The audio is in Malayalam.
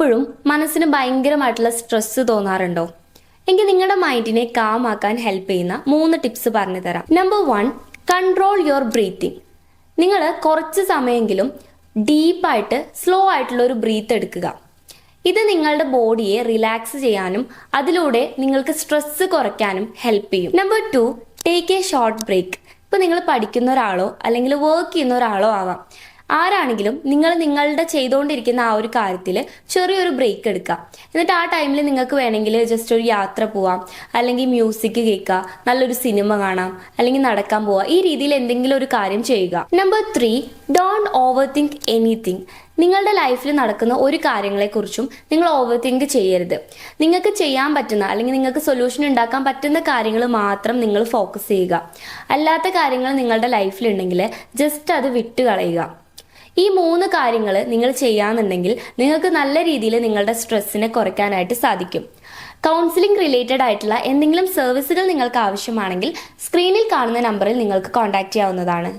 എപ്പോഴും മനസ്സിന് ഭയങ്കരമായിട്ടുള്ള സ്ട്രെസ് തോന്നാറുണ്ടോ? എങ്കിൽ നിങ്ങളുടെ മൈൻഡിനെ കാം ആക്കാൻ ഹെൽപ്പ് ചെയ്യുന്ന 3 ടിപ്സ് പറഞ്ഞു തരാം. Number 1, control your breathing. നിങ്ങൾ കുറച്ച് സമയമെങ്കിലും ഡീപ്പായിട്ട് സ്ലോ ആയിട്ടുള്ള ഒരു ബ്രീത്ത് എടുക്കുക. ഇത് നിങ്ങളുടെ ബോഡിയെ റിലാക്സ് ചെയ്യാനും അതിലൂടെ നിങ്ങൾക്ക് സ്ട്രെസ് കുറയ്ക്കാനും ഹെൽപ്പ് ചെയ്യും. Number 2, take a short break. ഇപ്പൊ നിങ്ങൾ പഠിക്കുന്ന ഒരാളോ അല്ലെങ്കിൽ വർക്ക് ചെയ്യുന്ന ഒരാളോ ആവാം. ആരാണെങ്കിലും നിങ്ങൾ നിങ്ങളുടെ ചെയ്തുകൊണ്ടിരിക്കുന്ന ആ ഒരു കാര്യത്തിൽ ചെറിയൊരു ബ്രേക്ക് എടുക്കുക. എന്നിട്ട് ആ ടൈമിൽ നിങ്ങൾക്ക് വേണമെങ്കിൽ ജസ്റ്റ് ഒരു യാത്ര പോവാം, അല്ലെങ്കിൽ മ്യൂസിക് കേൾക്കുക, നല്ലൊരു സിനിമ കാണാം, അല്ലെങ്കിൽ നടക്കാൻ പോവാം. ഈ രീതിയിൽ എന്തെങ്കിലും ഒരു കാര്യം ചെയ്യുക. Number 3, don't over think anything. നിങ്ങളുടെ ലൈഫിൽ നടക്കുന്ന ഒരു കാര്യങ്ങളെക്കുറിച്ചും നിങ്ങൾ ഓവർ തിങ്ക് ചെയ്യരുത്. നിങ്ങൾക്ക് ചെയ്യാൻ പറ്റുന്ന അല്ലെങ്കിൽ നിങ്ങൾക്ക് സൊല്യൂഷൻ ഉണ്ടാക്കാൻ പറ്റുന്ന കാര്യങ്ങൾ മാത്രം നിങ്ങൾ ഫോക്കസ് ചെയ്യുക. അല്ലാത്ത കാര്യങ്ങൾ നിങ്ങളുടെ ലൈഫിലുണ്ടെങ്കിൽ ജസ്റ്റ് അത് വിട്ടുകളയുക. ഈ 3 കാര്യങ്ങൾ നിങ്ങൾ ചെയ്യാന്നുണ്ടെങ്കിൽ നിങ്ങൾക്ക് നല്ല രീതിയിൽ നിങ്ങളുടെ സ്ട്രെസ്സിനെ കുറയ്ക്കാനായിട്ട് സാധിക്കും. കൗൺസിലിംഗ് റിലേറ്റഡ് ആയിട്ടുള്ള എന്തെങ്കിലും സർവീസുകൾ നിങ്ങൾക്ക് ആവശ്യമാണെങ്കിൽ സ്ക്രീനിൽ കാണുന്ന നമ്പറിൽ നിങ്ങൾക്ക് കോൺടാക്ട് ചെയ്യാവുന്നതാണ്.